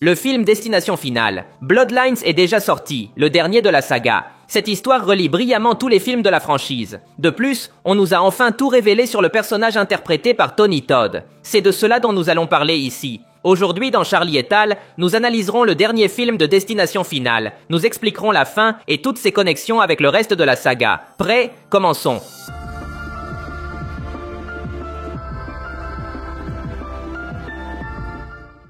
Le film Destination Finale. Bloodlines est déjà sorti, le dernier de la saga. Cette histoire relie brillamment tous les films de la franchise. De plus, on nous a enfin tout révélé sur le personnage interprété par Tony Todd. C'est de cela dont nous allons parler ici. Aujourd'hui, dans Charlie et Al, nous analyserons le dernier film de Destination Finale. Nous expliquerons la fin et toutes ses connexions avec le reste de la saga. Prêts? Commençons.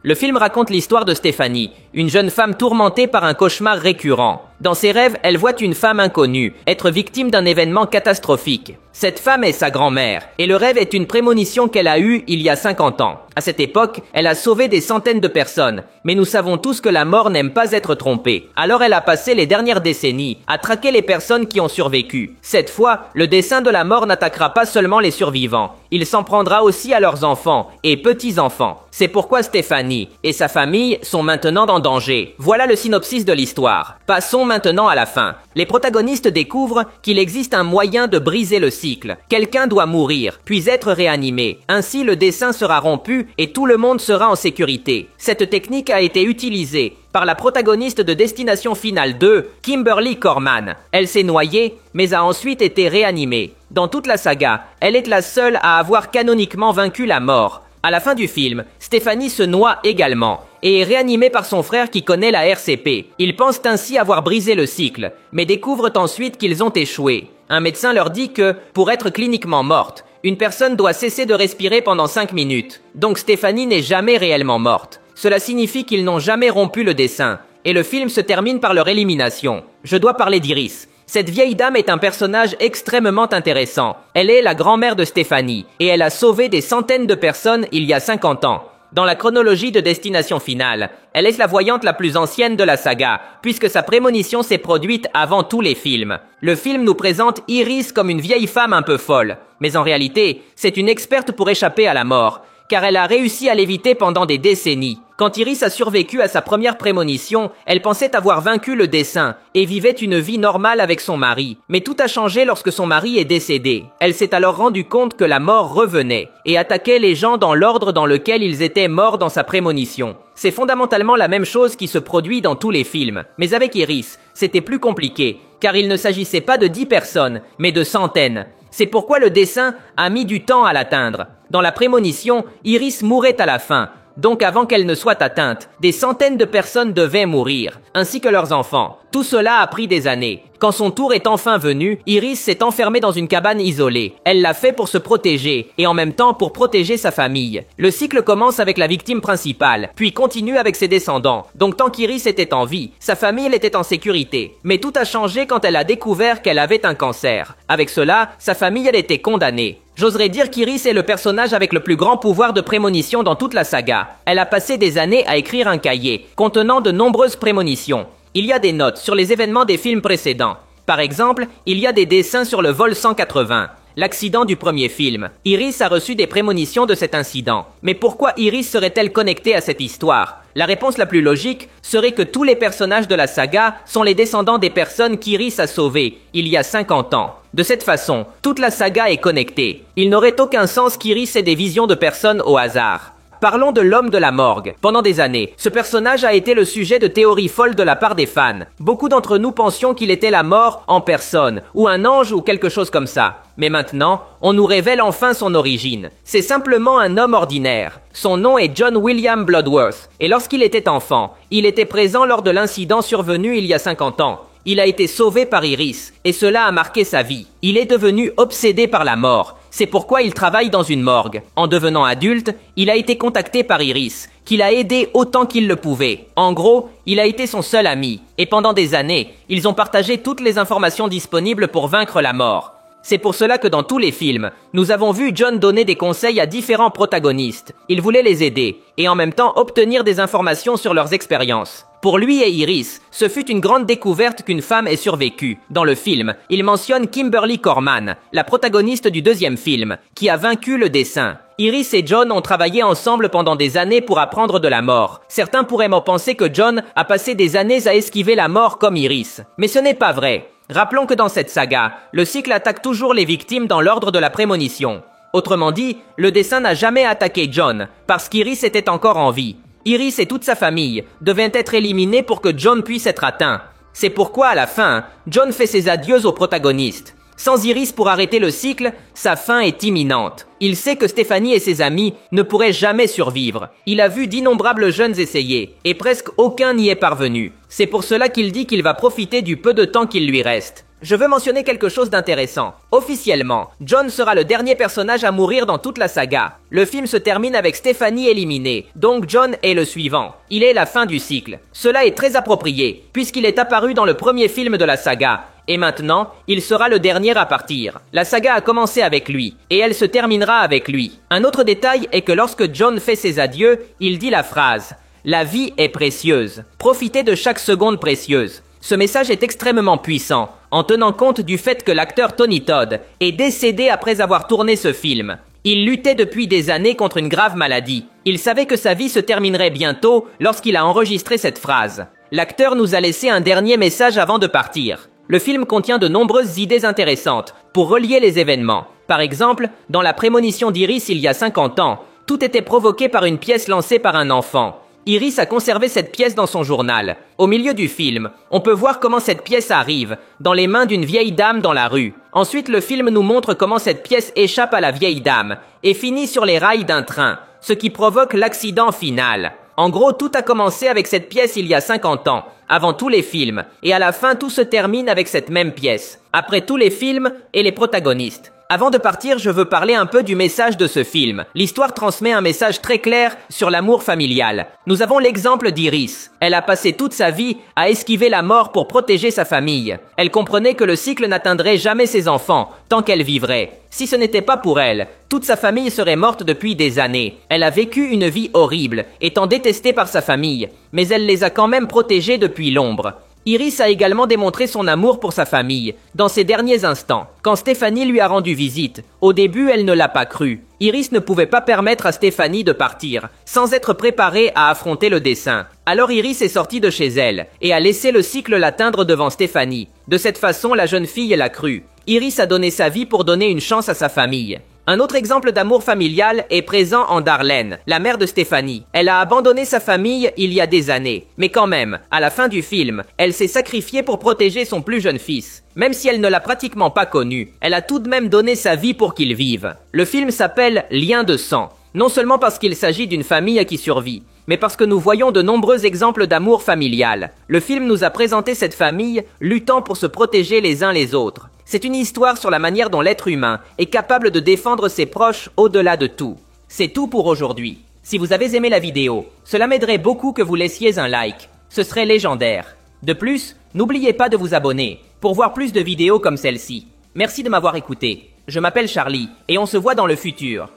Le film raconte l'histoire de Stephanie, une jeune femme tourmentée par un cauchemar récurrent. Dans ses rêves, elle voit une femme inconnue être victime d'un événement catastrophique. Cette femme est sa grand-mère, et le rêve est une prémonition qu'elle a eue il y a 50 ans. À cette époque, elle a sauvé des centaines de personnes, mais nous savons tous que la mort n'aime pas être trompée. Alors elle a passé les dernières décennies à traquer les personnes qui ont survécu. Cette fois, le dessein de la mort n'attaquera pas seulement les survivants, il s'en prendra aussi à leurs enfants et petits-enfants. C'est pourquoi Stephanie et sa famille sont maintenant en danger. Voilà le synopsis de l'histoire. Passons maintenant à la fin. Les protagonistes découvrent qu'il existe un moyen de briser le cycle. Quelqu'un doit mourir, puis être réanimé. Ainsi, le dessein sera rompu et tout le monde sera en sécurité. Cette technique a été utilisée par la protagoniste de Destination Finale 2, Kimberly Corman. Elle s'est noyée, mais a ensuite été réanimée. Dans toute la saga, elle est la seule à avoir canoniquement vaincu la mort. À la fin du film, Stephanie se noie également et est réanimée par son frère qui connaît la RCP. Ils pensent ainsi avoir brisé le cycle, mais découvrent ensuite qu'ils ont échoué. Un médecin leur dit que, pour être cliniquement morte, une personne doit cesser de respirer pendant 5 minutes. Donc Stephanie n'est jamais réellement morte. Cela signifie qu'ils n'ont jamais rompu le dessein, et le film se termine par leur élimination. Je dois parler d'Iris. Cette vieille dame est un personnage extrêmement intéressant. Elle est la grand-mère de Stephanie, et elle a sauvé des centaines de personnes il y a 50 ans. Dans la chronologie de Destination Finale, elle est la voyante la plus ancienne de la saga, puisque sa prémonition s'est produite avant tous les films. Le film nous présente Iris comme une vieille femme un peu folle, mais en réalité, c'est une experte pour échapper à la mort, car elle a réussi à l'éviter pendant des décennies. Quand Iris a survécu à sa première prémonition, elle pensait avoir vaincu le dessein et vivait une vie normale avec son mari. Mais tout a changé lorsque son mari est décédé. Elle s'est alors rendue compte que la mort revenait et attaquait les gens dans l'ordre dans lequel ils étaient morts dans sa prémonition. C'est fondamentalement la même chose qui se produit dans tous les films. Mais avec Iris, c'était plus compliqué, car il ne s'agissait pas de 10 personnes, mais de centaines. C'est pourquoi le dessein a mis du temps à l'atteindre. Dans la prémonition, Iris mourait à la fin. Donc avant qu'elle ne soit atteinte, des centaines de personnes devaient mourir, ainsi que leurs enfants. Tout cela a pris des années. Quand son tour est enfin venu, Iris s'est enfermée dans une cabane isolée. Elle l'a fait pour se protéger, et en même temps pour protéger sa famille. Le cycle commence avec la victime principale, puis continue avec ses descendants. Donc tant qu'Iris était en vie, sa famille était en sécurité. Mais tout a changé quand elle a découvert qu'elle avait un cancer. Avec cela, sa famille elle était condamnée. J'oserais dire qu'Iris est le personnage avec le plus grand pouvoir de prémonition dans toute la saga. Elle a passé des années à écrire un cahier, contenant de nombreuses prémonitions. Il y a des notes sur les événements des films précédents. Par exemple, il y a des dessins sur le vol 180, l'accident du premier film. Iris a reçu des prémonitions de cet incident. Mais pourquoi Iris serait-elle connectée à cette histoire? La réponse la plus logique serait que tous les personnages de la saga sont les descendants des personnes qu'Iris a sauvées il y a 50 ans. De cette façon, toute la saga est connectée. Il n'aurait aucun sens qu'Iris ait des visions de personnes au hasard. Parlons de l'homme de la morgue. Pendant des années, ce personnage a été le sujet de théories folles de la part des fans. Beaucoup d'entre nous pensions qu'il était la mort en personne, ou un ange ou quelque chose comme ça. Mais maintenant, on nous révèle enfin son origine. C'est simplement un homme ordinaire. Son nom est John William Bloodworth, et lorsqu'il était enfant, il était présent lors de l'incident survenu il y a 50 ans. Il a été sauvé par Iris, et cela a marqué sa vie. Il est devenu obsédé par la mort. C'est pourquoi il travaille dans une morgue. En devenant adulte, il a été contacté par Iris, qu'il a aidé autant qu'il le pouvait. En gros, il a été son seul ami. Et pendant des années, ils ont partagé toutes les informations disponibles pour vaincre la mort. C'est pour cela que dans tous les films, nous avons vu John donner des conseils à différents protagonistes. Il voulait les aider, et en même temps obtenir des informations sur leurs expériences. Pour lui et Iris, ce fut une grande découverte qu'une femme ait survécu. Dans le film, il mentionne Kimberly Corman, la protagoniste du deuxième film, qui a vaincu le dessein. Iris et John ont travaillé ensemble pendant des années pour apprendre de la mort. Certains pourraient m'en penser que John a passé des années à esquiver la mort comme Iris. Mais ce n'est pas vrai. Rappelons que dans cette saga, le cycle attaque toujours les victimes dans l'ordre de la prémonition. Autrement dit, le dessein n'a jamais attaqué John, parce qu'Iris était encore en vie. Iris et toute sa famille devaient être éliminés pour que John puisse être atteint. C'est pourquoi à la fin, John fait ses adieux au protagoniste. Sans Iris pour arrêter le cycle, sa fin est imminente. Il sait que Stephanie et ses amis ne pourraient jamais survivre. Il a vu d'innombrables jeunes essayer, et presque aucun n'y est parvenu. C'est pour cela qu'il dit qu'il va profiter du peu de temps qu'il lui reste. Je veux mentionner quelque chose d'intéressant. Officiellement, John sera le dernier personnage à mourir dans toute la saga. Le film se termine avec Stephanie éliminée, donc John est le suivant. Il est la fin du cycle. Cela est très approprié, puisqu'il est apparu dans le premier film de la saga. Et maintenant, il sera le dernier à partir. La saga a commencé avec lui, et elle se terminera avec lui. Un autre détail est que lorsque John fait ses adieux, il dit la phrase « La vie est précieuse. Profitez de chaque seconde précieuse ». Ce message est extrêmement puissant, en tenant compte du fait que l'acteur Tony Todd est décédé après avoir tourné ce film. Il luttait depuis des années contre une grave maladie. Il savait que sa vie se terminerait bientôt lorsqu'il a enregistré cette phrase. L'acteur nous a laissé un dernier message avant de partir. Le film contient de nombreuses idées intéressantes pour relier les événements. Par exemple, dans la prémonition d'Iris il y a 50 ans, tout était provoqué par une pièce lancée par un enfant. Iris a conservé cette pièce dans son journal. Au milieu du film, on peut voir comment cette pièce arrive, dans les mains d'une vieille dame dans la rue. Ensuite, le film nous montre comment cette pièce échappe à la vieille dame et finit sur les rails d'un train, ce qui provoque l'accident final. En gros, tout a commencé avec cette pièce il y a 50 ans, avant tous les films, et à la fin tout se termine avec cette même pièce, après tous les films et les protagonistes. Avant de partir, je veux parler un peu du message de ce film. L'histoire transmet un message très clair sur l'amour familial. Nous avons l'exemple d'Iris. Elle a passé toute sa vie à esquiver la mort pour protéger sa famille. Elle comprenait que le cycle n'atteindrait jamais ses enfants, tant qu'elle vivrait. Si ce n'était pas pour elle, toute sa famille serait morte depuis des années. Elle a vécu une vie horrible, étant détestée par sa famille, mais elle les a quand même protégés depuis l'ombre. Iris a également démontré son amour pour sa famille, dans ses derniers instants. Quand Stephanie lui a rendu visite, au début elle ne l'a pas cru. Iris ne pouvait pas permettre à Stephanie de partir, sans être préparée à affronter le dessein. Alors Iris est sortie de chez elle, et a laissé le cycle l'atteindre devant Stephanie. De cette façon, la jeune fille l'a cru. Iris a donné sa vie pour donner une chance à sa famille. Un autre exemple d'amour familial est présent en Darlene, la mère de Stephanie. Elle a abandonné sa famille il y a des années. Mais quand même, à la fin du film, elle s'est sacrifiée pour protéger son plus jeune fils. Même si elle ne l'a pratiquement pas connu, elle a tout de même donné sa vie pour qu'il vive. Le film s'appelle Lien de sang. Non seulement parce qu'il s'agit d'une famille qui survit, mais parce que nous voyons de nombreux exemples d'amour familial. Le film nous a présenté cette famille luttant pour se protéger les uns les autres. C'est une histoire sur la manière dont l'être humain est capable de défendre ses proches au-delà de tout. C'est tout pour aujourd'hui. Si vous avez aimé la vidéo, cela m'aiderait beaucoup que vous laissiez un like. Ce serait légendaire. De plus, n'oubliez pas de vous abonner pour voir plus de vidéos comme celle-ci. Merci de m'avoir écouté. Je m'appelle Charlie et on se voit dans le futur.